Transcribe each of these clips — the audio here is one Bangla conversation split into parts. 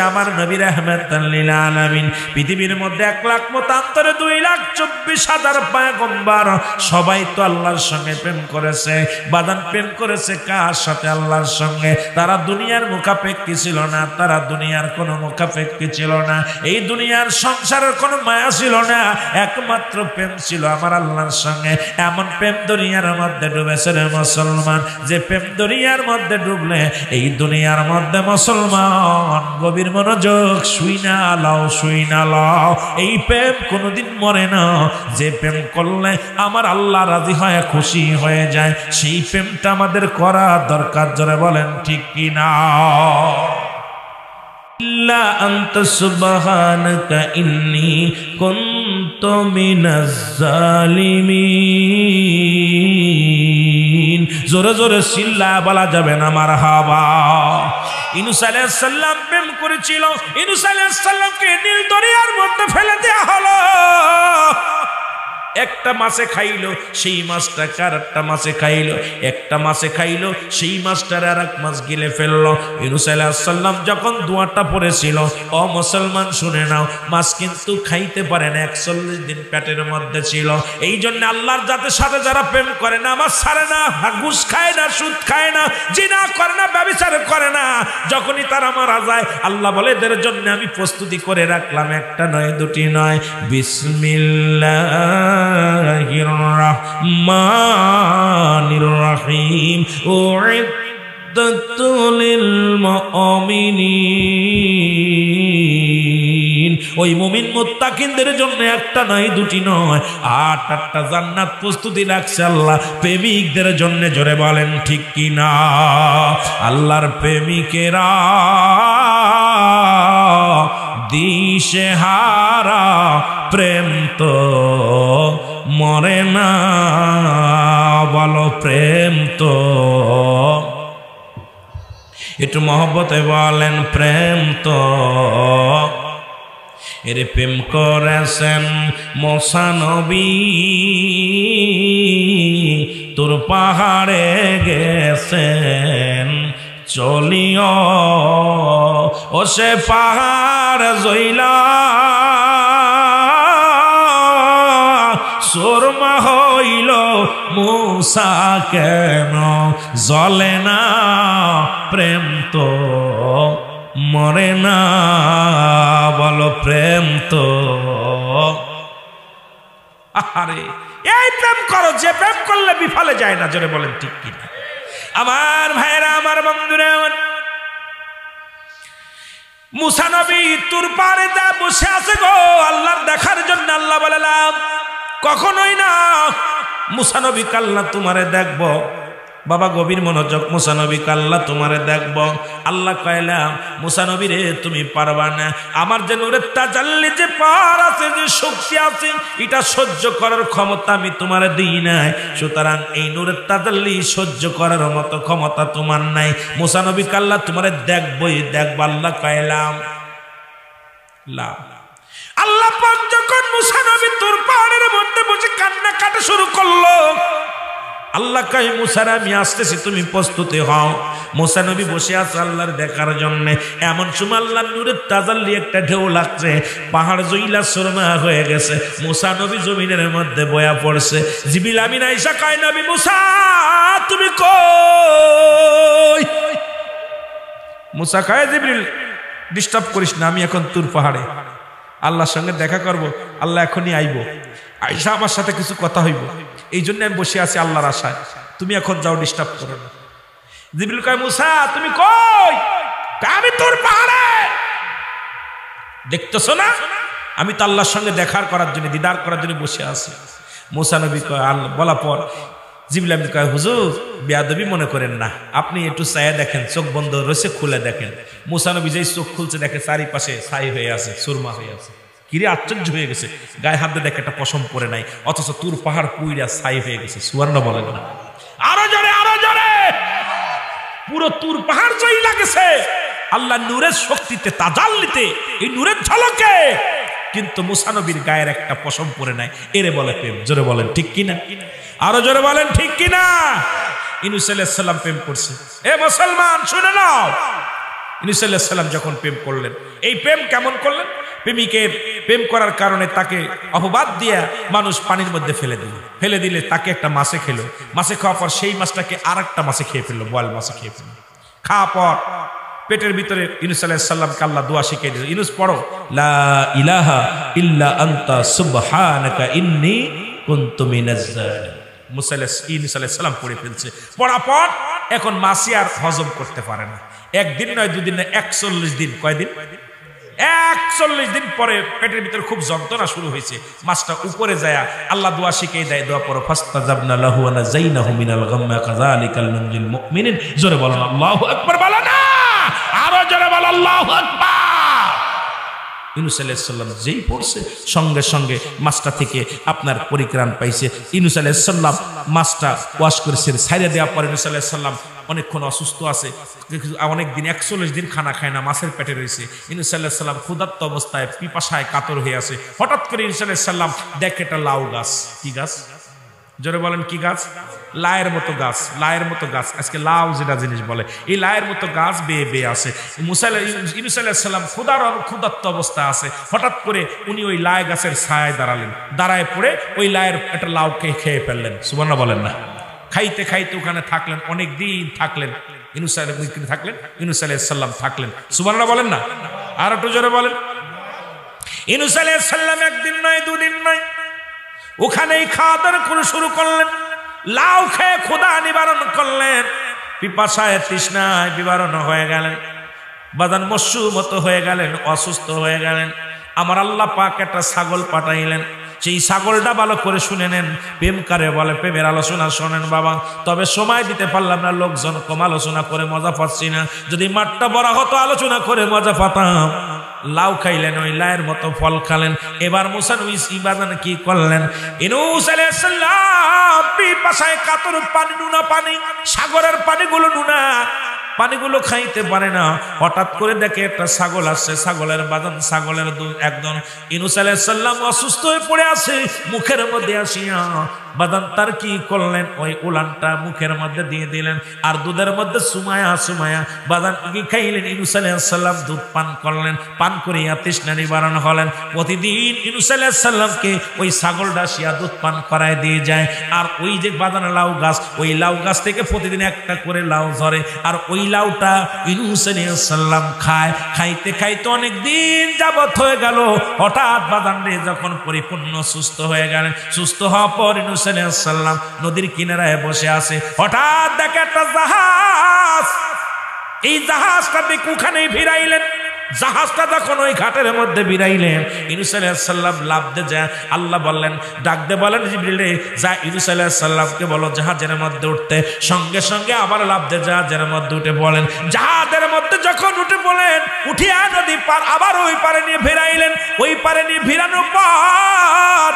আমার নবী রাহমাতাল লিল আলামিন। পৃথিবীর মধ্যে 1 লাখ মতান্তরে 2,24,000 পয়গম্বর সবাই তো আল্লাহর সঙ্গে প্রেম করেছে। বাদান প্রেম করেছে কার সাথে? আল্লাহর সঙ্গে। তারা দুনিয়ার মুখাপেক্ষী ছিল না, তারা দুনিয়ার কোনো মুখাপেক্ষী ছিল না, এই দুনিয়ার সংসারের কোনো মায়া ছিল না, একমাত্র প্রেম ছিল আমার আল্লাহর সঙ্গে। এমন প্রেম দুনিয়ার মধ্যে ডুবেছে রে মুসলমান, যে প্রেম দুনিয়ার মধ্যে ডুবলে এই দুনিয়ার মধ্যে মুসলমান গভীর মনোযোগ শুই না লাও, এই প্রেম কোনোদিন মরে না। যে প্রেম করলে আমার আল্লাহ রাজি হয়, খুশি হয়ে যায়, সেই প্রেমটা আমাদের করা দরকার। জোরে বলেন ঠিক কি না? ইল্লা আনতা সুবহানাকা ইন্নী কুনতু মিনাজ জালিমিন। জোরে জোরে চিল্লা বলা যাবে না মারহাবা। ইউনূস আলাইহিস সালাম প্রেম করেছিল, ইউনূস আলাইহিস সালামকে নীল দরিয়ার মধ্যে ফেলে দেয়া হলো। একটা মাছে খাইলো, সেই মাছটাকে আর একটা মাছে খাইলো, একটা মাছে খাইলো, সেই মাছটার আর এক মাছ গিলে ফেললো। ইউনূস আলাইহিস সালাম যখন দোয়াটা পড়েছিল, ও মুসলমান শুনে নাও, মাছ কিন্তু খাইতে পারে না, 41 দিন পেটের মধ্যে ছিল। এই জন্য আল্লাহর জাতের সাথে যারা প্রেম করে না, নামাজ ছাড়ে না, ঘুষ খায় না, সুদ খায় না, জিনা করে না, ব্যভিচার করে না, যখনই তারা মারা যায় আল্লাহ বলে এদের জন্য আমি প্রস্তুতি করে রাখলাম, একটা নয় দুটি নয়, বিসমিল্লাহ الرحمن الرحيم أعدت للمؤمنين। ওই মুমিন মুত্তাকিনদের জন্য একটা নয় দুটি নয়, 8টা জান্নাত প্রস্তুতি রাখছে আল্লাহ প্রেমিকদের জন্য। জোরে বলেন ঠিক কি না? আল্লাহর প্রেমিকেরা দিশেহারা, প্রেম তো মরে না, বলো প্রেম তো। একটু মহব্বতে বলেন প্রেম তো। এর প্রেম করেছেন মুসা নবী, তোর পাহাড়ে গেছেন চলিও, ও সে পাহাড় জইলা সুরমা হইল, মুসা কেন জ্বলে না, প্রেম তো মরে না, বলো প্রেম তো। আরে এই প্রেম করো, যে প্রেম করলে বিফলে যায় না। জোরে বলেন ঠিক কিনা? আমার ভাইরা, আমার বন্ধুরা, মুসা নবী তুর পারে যা বসে আছে গো আল্লাহর দেখার জন্য। আল্লাহ বললাম কখনোই না, মুসা নবী কাল্লা তোমারে দেখবো। বাবা গভীর মনোযোগ, মুসা নবী কাল্লা তোমারে দেখবো। আল্লাহ কইলাম মুসা নবী রে তুমি পারবা না, আমার যে নূরের তাজাল্লি, যে পাওয়ার আছে, যে শক্তি আছে, এটা সহ্য করার ক্ষমতা আমি তোমারে দিই নাই। সুতরাং এই নূরের তাজাল্লি সহ্য করার মতো ক্ষমতা তোমার নাই। মুসা নবী কাল্লা তোমারে দেখবই দেখবো। আল্লাহ কইলাম লা। আল্লাহ পাক যখন মুসা নবী তুর পাহাড়ের মধ্যে বসে কান্না কাটা শুরু করলো, আল্লাহ কয় মুসার আমি আসতেছি, তুমি প্রস্তুতি হও। মুসা নবী বসে আছে আল্লাহর দেখার জন্য। এমন সময় আল্লাহর নূরের তাজাল্লি একটা ঢেউ লাগছে, পাহাড় জইলা সুরমা হয়ে গেছে। মুসা নবী জমিনের মধ্যে বয়া পড়ছে। জিবরিল আমিন আয়েশা কয় নবী মুসা তুমি কই? মুসা কয় জিবরিল ডিস্টার্ব করিস না, আমি এখন তুর পাহাড়ে আল্লাহর সঙ্গে দেখা করব, আল্লাহ এখনই আইব, আয়েশা আমার সাথে কিছু কথা হইব, এই জন্য আমি বসে আছি আল্লাহর আশায়, তুমি এখন যাও, ডিস্টার্ব করো না। জিবরিল কয় মুসা তুমি কই? আমি তোর পাহাড়ে। দেখতেছো না আমি তো আল্লাহর সঙ্গে দেখার করার জন্য, দিদার করার জন্য বসে আছি। মুসা নবী কয় আল্লাহ বলা পর জিবরিল আমিন কয় হুজুর বেয়াদবি মনে করেন না, আপনি একটু চায়া দেখেন, চোখ বন্ধ রয়েছে খুলে দেখেন। মুসা নবী যেই চোখ খুলছে দেখে চারিপাশে ছাই হয়ে আছে, সুরমা হয়ে আছে। কিরে আশ্চর্য হয়ে গেছে, গায়ে হাত দিয়ে দেখে একটা পশম পরে নাই, অথচ তুর পাহাড় পুইরা ছাই হয়ে গেছে। সুবহানাল্লাহ বলেন না? আরো জোরে, আরো জোরে। পুরো তুর পাহাড় জয় লাগেছে আল্লাহ নূরের শক্তিতে, তাজাল্লিতে, এই নূরের ঝলকে, কিন্তু মুসা নবীর গায়ের একটা পশম পরে নাই। এরে বলে প্রেম। জোরে বলেন ঠিক কিনা? আরো জোরে বলেন ঠিক কিনা? ইউনূস আলাইহিস সালাম প্রেম করছে। এ মুসলমান শুনে নাও, ইউনূস আলাইহিস সালাম যখন প্রেম করলেন, এই প্রেম কেমন করলেন? প্রেমিকের প্রেম করার কারণে তাকে অপবাদ দিয়া মানুষ পানির মধ্যে ফেলে দিলে তাকে একটা মাছে খেলো। মাছে খাওয়ার পর সেই মাছটাকে আর একটা মাছে খেয়ে ফেললো, বোয়াল মাছে খেয়ে ফেললো। খাওয়ার পর পেটের ভিতরে ইউনূস আলাইহিস সালামকে আল্লাহ দোয়া শিখিয়ে দিয়েছে, ইউনূস পড়ো লা ইলাহা ইল্লা আনতা সুবহানাকা ইন্নী কুনতু মিনাজ জালিমিন। ইউনূস আলাইহিস সালাম পড়ে ফেলছে। পড়ার পর এখন মাছি আর হজম করতে পারে না। একদিন নয়, দুদিন নয়, 41 দিন। কয়দিন? 41 দিন পরে পেটের ভিতরে খুব যন্ত্রণা শুরু হয়েছে। মাছটা উপরে যায়, আল্লাহ দোয়া শিখিয়ে দেয়, দোয়া পড়ো ফাস্তাজাবনা লাহু ওয়া নাযাইনাহু মিনাল গাম্মি কাযালিকাল নুনজিল মুমিনিন। জোরে বলো আল্লাহু আকবার। বলো না, আরো জোরে বলো আল্লাহু আকবার। ইউনূস আলাইহিস সালাম যেই পড়ছে সঙ্গে সঙ্গে মাছটা থেকে আপনার পরিত্রাণ পাইছে। ইউনূস আলাইহিস সালাম মাছটা ওয়াশ করেছেন, ছাইড়া দেওয়ার পরে ইউনূস আলাইহিস সালাম অনেকক্ষণ অসুস্থ আছে, অনেক দিন 41 দিন খানা খায় না, মাছের পেটে রয়েছে। ইউনূস আলাইহিস সালাম ক্ষুধার্ত অবস্থায় পিপাসায় কাতর হয়ে আছে। হঠাৎ করে ইউনূস আলাইহিস সালাম দেখে একটা লাউ গাছ। কি গাছ? জোরে বলেন কি গাছ? লায়ের মতো গাছ। লায়ের মতো গাছ, আজকে লাউ যেটা জিনিস বলে, এই লায়ের মতো গাছ বেয়ে বেয়ে আছে। ইউনূস আলাইহিস সালাম ক্ষুধার্ত অবস্থা আছে। হঠাৎ করে উনি ওই লায় গাছের ছায়ায় দাঁড়ালেন। দাঁড়ায় পড়ে ওই লায়ের একটা লাউকে খেয়ে ফেললেন। সুবহানাল্লাহ বলেন না? খাইতে খাইতে ওখানে থাকলেন, অনেক দিন থাকলেন। ইউনূস আলাইহিস সালাম থাকলেন। সুবহানাল্লাহ বলেন না? আর একটু জোরে বলেন। ইউনূস আলাইহিস সালাম একদিন নয়, দুদিন নয়, ওখানেই খাওয়া দাওয়া করে শুরু করলেন। লাউ খেয়ে ক্ষুধা নিবারণ করলেন, পিপাসায় তৃষ্ণায় বিবরণ হয়ে গেলেন, বাদান মস্যু মতো হয়ে গেলেন, অসুস্থ হয়ে গেলেন। আমার আল্লাহ পাক একটা ছাগল পাঠাইলেন। সেই ছাগলটা ভালো করে শুনে নেন। প্রেম কারে বলে, প্রেমের আলোচনা শোনেন বাবা। তবে সময় দিতে পারলাম না, লোকজন কম, আলোচনা করে মজা পাচ্ছি না। যদি মাঠটা বড় হতো আলোচনা করে মজা পাতাম। লাউ খাইলেন, ওই লায়ের মতো ফল খালেন। এবার মুসা নবী ইবাদান কি করলেন? ইউনূস আলাইহিস সালাম পিপাসায় কাতর, পানি নুনা পানি, সাগরের পানিগুলো নুনা, পানিগুলো খাইতে পারে না। হঠাৎ করে দেখে একটা ছাগল আসছে, ছাগলের বাদান, ছাগলের দুধ একদম। ইউনূস আলাইহিস সালাম অসুস্থ হয়ে পড়ে আছে, মুখের মধ্যে আসিয়া বাদান তার কি করলেন? ওই উলানটা মুখের মধ্যে দিয়ে দিলেন, আর দুধের মধ্যে সুমায়া বাদান কি খাইলেন? ইউনূস আলাইহিস সালাম দুধ পান করলেন। পান করিয়া তৃষ্ণা নিবারণ হলেন। প্রতিদিন ইউনূস আলাইহিস সালামকে ওই ছাগলটা আসিয়া দুধ পান করায় দিয়ে যায়। আর ওই যে বাদান লাউ গাছ, ওই লাউ গাছ থেকে প্রতিদিন একটা করে লাউ ধরে, আর ওই লাউটা ইউনূস আলাইহিস সালাম খায়। খাইতে খাইতে অনেক দিন যাবত হয়ে গেল। হঠাৎ বাদান রে যখন পরিপূর্ণ সুস্থ হয়ে গেলেন, সুস্থ হওয়ার পর ইউনূস আলাইহিস সালাম নদীর কিনারায় বসে আছে। হঠাৎ দেখে একটা জাহাজ। এই জাহাজটা দেখে ওখানেই ভিড়াইলেন। জাহাজটা যখন ওই ঘাটের মধ্যে বিরাইলেন, ইউনূস আলাইহিস সালাম লাফ দিয়ে যায়। আল্লাহ বললেন, ডাক দিয়ে বলেন, জিবরিল যা ইউনূস আলাইহিস সালামকে বলো জাহাজের মধ্যে উঠতে। সঙ্গে সঙ্গে আবার লাফ দিয়ে জাহাজের মধ্যে উঠে বলেন। জাহাজের মধ্যে যখন উঠে বলেন, উঠিয়া নদী পার আবার ওই পারে নিয়ে ভিড়াইলেন। ওই পারে নিয়ে ভিড়ানোর পর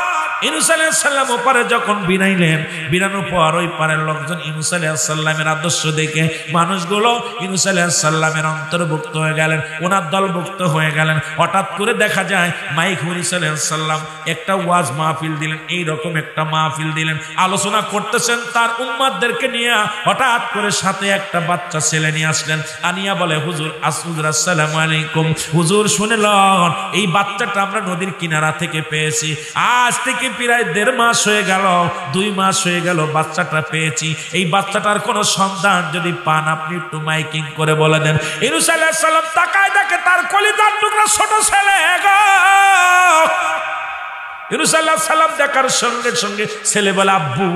ইউনূস আলাইহিস সালাম ওপারে যখন বিনাইলেন, বিনানোর পর ওই পারের লোকজন ইউনূস আলাইহিস সালামের আদর্শ দেখে মানুষগুলো ইউনূস আলাইহিস সালামের অন্তর্ভুক্ত হয়ে গেলেন, ওনার দলভুক্ত হয়ে গেলেন। হঠাৎ করে দেখা যায় মাইক ইউনূস আলাইহিস সালাম একটা ওয়াজ মাহফিল দিলেন, এইরকম একটা মাহফিল দিলেন, আলোচনা করতেছেন তার উম্মতদেরকে নিয়ে। হঠাৎ করে সাথে একটা বাচ্চা ছেলে নিয়ে আসলেন, আনিয়া বলে, হুজুর আসসালামু আলাইকুম। হুজুর শুনলেন, এই বাচ্চাটা আমরা নদীর কিনারা থেকে পেয়েছি। আজ থেকে প্রায় 1.5 মাস হয়ে গেল, 2 মাস হয়ে গেল বাচ্চাটা পেয়েছি। এই বাচ্চাটার কোনো সন্ধান যদি পান আপনি একটু মাইকিং করে বলে দেন। ইউনূস আলাইহিস সালাম তাকায় দেখে তার কলিজার টুকরা ছোট ছেলে গো। ইউনূস আলাইহিস সালাম দেখার সঙ্গে সঙ্গে ছেলে বলে আব্বু।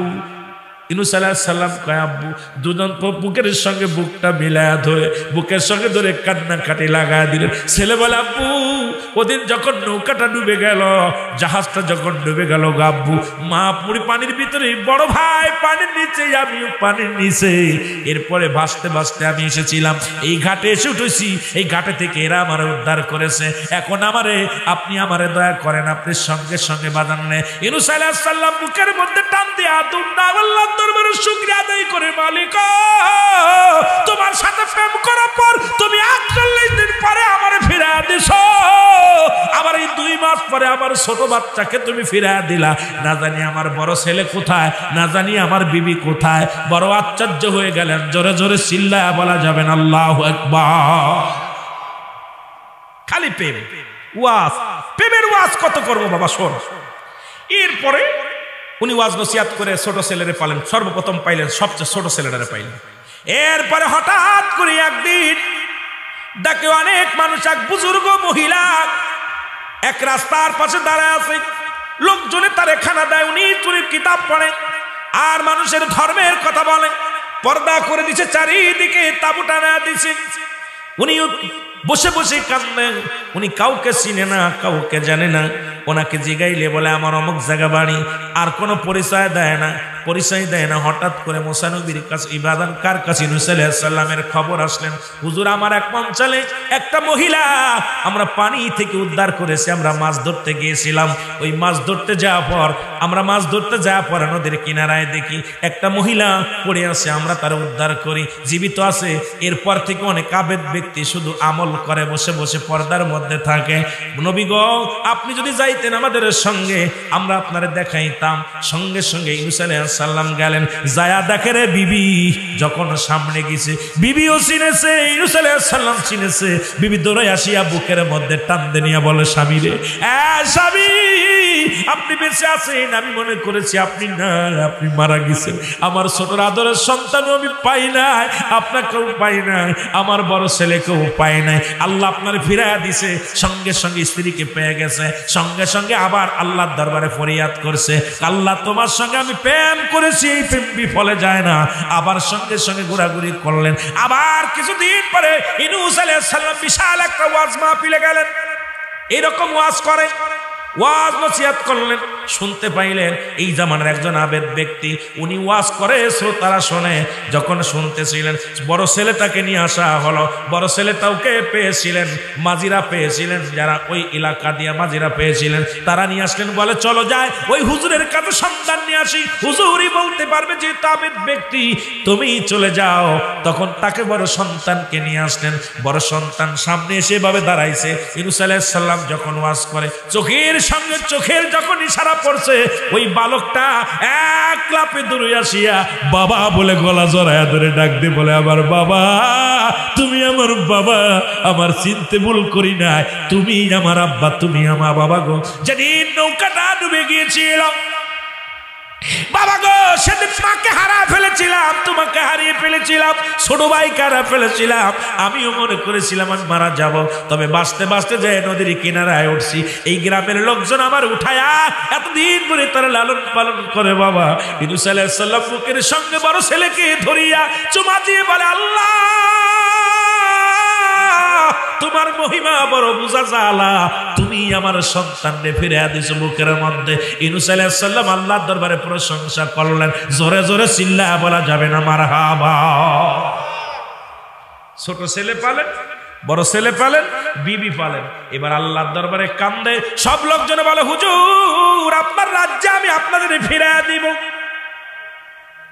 ইউনূস আলাইহিস সালাম কয় আব্বু। দুজন বুকের সঙ্গে বুকটা মিলায়া ধরে, বুকের সঙ্গে ধরে কান্নাকাটি লাগায় দিলেন। ছেলে বলে আব্বু, ওদিন যখন নৌকাটা ডুবে গেল, জাহাজটা যখন ডুবে গেল আব্বু, মা পুরি পানির ভিতরে, বড় ভাই পানির নিচে, আমিও পানির নিচে। এরপরে ভাসতে ভাসতে আমি এসেছিলাম, এই ঘাটে এসে উঠেছি। এই ঘাটে থেকে এরা আমার উদ্ধার করেছে। এখন আপনি আমারে দয়া করেন, আপনি সঙ্গে সঙ্গে বাজান নে। ইউনূস আলাইহিস সালাম বুকের মধ্যে টান দিয়ে আদুমনা আল্লাহ দরবারে শুকরিয়া আদায় করে, মালিক তোমার সাথে প্রেম করার পর তুমি ৪৮ দিন পরে আমারে ফিরাইয়া দিছো। আবার এই 2 মাস পরে আমার ছোট বাচ্চাকে তুমি ফিরাইয়া দিলা। না জানি আমার বড় ছেলে কোথায়, না জানি আমার বিবি কোথায়। বড় আশ্চর্য হয়ে গেলেন। জোরে জোরে চিল্লায়া বলা যাবেন আল্লাহু আকবার। খালি প্রেম ওয়াজ, প্রেমের ওয়াজ কত করবো বাবা শোন। এরপরে উনি ওয়াজ নসিহত করে ছোট ছেলেরে পালেন, সর্বপ্রথম পাইলেন সবচেয়ে ছোট ছেলেটারে পাইলেন। এরপরে হঠাৎ করে একদিন ডাকে অনেক মানুষ, এক বুজুর্গ মহিলা এক রাস্তার পাশে দাঁড়ায় আছে, লোকজনে তারে খানা দেয়, উনি চুরি কিতাব পড়ে আর মানুষের ধর্মের কথা বলে, পর্দা করে দিছে, চারিদিকে তাবু টানা দিছে। উনি বসে বসে কাঁদেন, উনি কাউকে চিনে না, কাউকে জানে না। ওনাকে জিগাইলে বলে আমার অমুক জায়গা বাড়ি, আর কোনো পরিচয় দেয় না, পরিচয় দেয় না। হঠাৎ করে মুসা নবীর কাছে ইবাদত কার কাছে নূহ আলাইহিস সালামের খবর আসলেন, হুজুর আমার এক অঞ্চলে একটা মহিলা আমরা পানি থেকে উদ্ধার করেছি, আমরা মাছ ধরতে গিয়েছিলাম, ওই মাছ ধরতে যাওয়ার পর নদীর কিনারায় দেখি একটা মহিলা পড়ে আছে, আমরা তার উদ্ধার করি, জীবিত আছে। এরপর থেকে অনেক আবেদ ব্যক্তি শুধু আমল করে বসে বসে পর্দার মধ্যে থাকে। নবী গো আপনি যদি যাইতেন আমাদের সঙ্গে, আমরা আপনারে দেখাইতাম। সঙ্গে সঙ্গে ইউনূস আলাইহিস সালাম গেলেন, যায়া দেখে রে বিবি যখন সামনে গেছে, বিবিও চিনেছে, ইউনূস আলাইহিস সালাম চিনেছে। বিবি দৌড়ে আসিয়া বুকের মধ্যে টান দিয়ে নিয়ে বলে, স্বামী রে, স্বামী আপনি বেঁচে আছেন, আমি মনে করেছি আপনি না, আপনি মারা গেছেন। আমার ছোট আদরের সন্তানও আমি পাই নাই, আপনাকেও পাই নাই, আমার বড় ছেলেকেও পাই নাই। আল্লাহ আপনার ফিরাইয়া দিছে। সঙ্গে সঙ্গে স্ত্রীকে পেয়ে গেছে, সঙ্গে সঙ্গে আবার আল্লাহর দরবারে ফরিয়াদ করছে, আল্লাহ তোমার সঙ্গে আমি প্রেম করেছি, এই প্রেম বিফলে যায় না। আবার সঙ্গে সঙ্গে ঘোরাঘুরি করলেন। আবার কিছুদিন পরে ইউনূস আলাইহিস সালাম বিশাল একটা ওয়াজ মাহফিলে গেলেন, এরকম ওয়াজ করে, ওয়াজ নসিহত করলেন। শুনতে পাইলেন এই জামানার একজন আবেদ ব্যক্তি, উনি ওয়াজ করে, শ্রোতারা শোনে। যখন শুনতেছিলেন, বড় ছেলেটাকে নিয়ে আসা হলো। বড় ছেলেটাকে পেয়েছিলেন, মাঝিরা পেয়েছিলেন, যারা ওই এলাকা দিয়ে মাঝিরা পেয়েছিলেন, তারা নিয়ে আসলেন। বলে চলো যাই ওই হুজুরের কাছে সন্ধান নিয়ে আসি, হুজুরই বলতে পারবে যে আবেদ ব্যক্তি, তুমি চলে যাও। তখন তাকে বড় সন্তানকে নিয়ে আসলেন। বড় সন্তান সামনে এসে এভাবে দাঁড়াইছে। ইউনূস আলাইহিস সালাম যখন ওয়াজ করে, চোখের সঙ্গে চোখের যখন ইশারা পড়ছে, ওই বালকটা এক লাফে দৌড়ে আসিয়া বাবা বলে গলা জড়ায়া ধরে ডাক দিয়ে বলে, আমার বাবা, তুমি আমার বাবা, আমার চিনতে ভুল করি নাই, তুমি আমার আব্বা, তুমি আমার বাবা গো। যেদিন নৌকাটা ডুবে গিয়েছিল বাবা গো, সেদিন মাকে হারিয়ে ফেলেছিলাম, তোমাকে হারিয়ে ফেলেছিলাম, ছোট ভাইকে হারিয়ে ফেলেছিলাম। আমিও মনে করেছিলাম আমি মারা যাব, তবে বাঁচতে বাঁচতে যে নদীর কিনারায় উঠছি। এই গ্রামের লোকজন আমার উঠায়া এতদিন ধরে তারা লালন পালন করে। বাবা ইউনূস আলাইহিস সালাম বুকের সঙ্গে বড় ছেলেকে ধরিয়া চুমা দিয়ে বলে, আল্লাহ তোমার মহিমা বড় বুঝা জালা, তুমি আমার সন্তানকে ফিরে দিছো বুকের মধ্যে। ইউনূস আলাইহিস সালাম আল্লাহর দরবারে প্রশংসা করলেন, জোরে জোরে চিল্লায়া বলা যাবে না মারহাবা। ছোট ছেলে পালেন, বড় ছেলে পালেন, বিবি পালেন, এবার আল্লাহর দরবারে কান্দে। সব লোকজন বলে, হুজুর আপনার রাজ্যে আমি আপনাদের ফিরে দিব।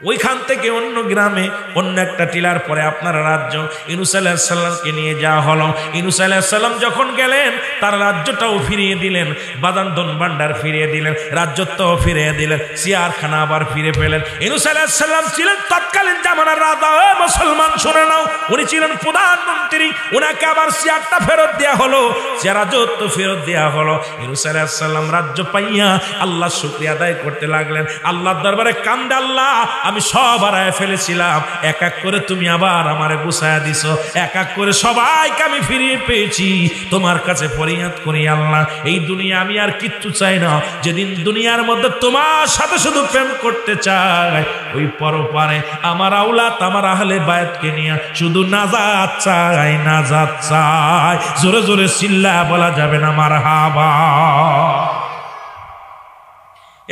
ওইখান থেকে অন্য গ্রামে অন্য একটা টিলার পরে আপনার রাজ্য ইউনূস আলাইহিস সালামকে নিয়ে যাওয়া হলো। ইউনূস আলাইহিস সালাম যখন গেলেন, তার রাজ্যটাও ফিরিয়ে দিলেন, বাদান ভান্ডার ফিরিয়ে দিলেন, রাজ্যত্বও ফিরিয়ে দিলেন, চেয়ারখানা আবার ফিরে পেলেন। ইউনূস আলাইহিস সালাম ছিলেন তৎকালীন জামানার রাজা। মুসলমান শুনে নাও, উনি ছিলেন প্রধানমন্ত্রী, ওনাকে আবার চেয়ারটা ফেরত দেওয়া হলো, চেয়ার রাজত্ব ফেরত দেওয়া হলো। ইউনূস আলাইহিস সালাম রাজ্য পাইয়া আল্লাহ শুকরিয়া আদায় করতে লাগলেন। আল্লাহর দরবারে কান্দে, আল্লাহ আমি সব হারায় ফেলেছিলাম, এক এক করে তুমি আবার আমারে গুছায়া দিছো, এক এক করে সবাইকে আমি ফিরিয়ে পেয়েছি। তোমার কাছে ফরিয়াদ করি আল্লাহ, এই দুনিয়া আমি আর কিচ্ছু চাই না। যেদিন দুনিয়ার মধ্যে তোমার সাথে শুধু প্রেম করতে চাই, ওই পরপারে আমার আওলাদ আমার আহলে বায়াতকে নিয়ে শুধু নাজাত চাই, নাজাত চাই। জোরে জোরে চিল্লা বলা যাবে না মারহাবা।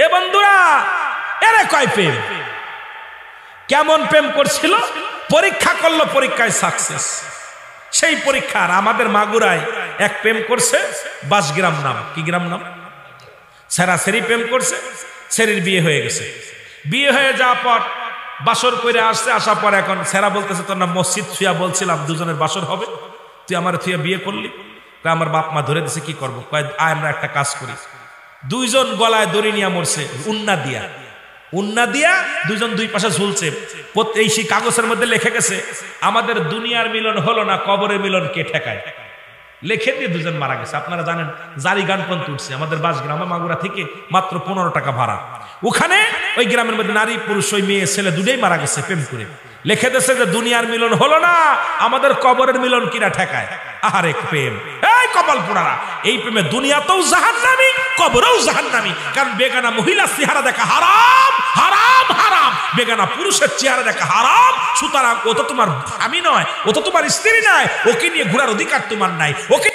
এ বন্ধুরা, এরে কয় প্রেম, কেমন প্রেম করছিল, পরীক্ষা করলো, পরীক্ষায় সাকসেস। সেই পরীক্ষার আমাদের মাগুরায় এক প্রেম করছে, বাসগ্রাম নাম, কি গ্রাম নাম, সেরাসেরি প্রেম করছে, সেরির বিয়ে হয়ে গেছে। বিয়ে হয়ে যাওয়ার পর বাসর করে আসছে, আসার পর এখন সেরা বলতেছে, তোর না মসজিদ থুয়া বলছিলাম দুজনের বাসর হবে, তুই আমার থুয়া বিয়ে করলি। আমার বাপ মা ধরে দিছে, কি করবো, আমরা একটা কাজ করি। দুইজন গলায় দড়ি নিয়ে মরছে, উন্না দিয়া দুইজন দুই পাশে ঝুলছে। এই কাগজের মধ্যে লেখে গেছে, আমাদের দুনিয়ার মিলন হলো না, কবরের মিলন কে ঠেকায়। লেখে দিয়ে দুজন মারা গেছে। আপনারা জানেন জারি গান পর্যন্ত উঠছে আমাদের বাসগ্রামে মাগুরা থেকে, মাত্র 15 টাকা ভাড়া। ওখানে ওই গ্রামের মধ্যে নারী পুরুষ ওই মেয়ে ছেলে দুটোই মারা গেছে প্রেম করে। লিখে দিয়েছে যে দুনিয়ার মিলন হলো না, আমাদের কবরের মিলন কিনা ঠেকায়। আহারে প্রেম, এই কপাল পোড়ারা, এই প্রেমে দুনিয়াতেও জাহান্নামী কবরেও জাহান্নামী। কারণ বেগানা মহিলার চেহারা দেখা হারাম হারাম হারাম, বেগানা পুরুষের চেহারা দেখা হারাম। সুতরাং ও তো তোমার স্বামী নয়, ও তো তোমার স্ত্রী নয়, ওকে নিয়ে ঘোরার অধিকার তোমার নাই। ওকে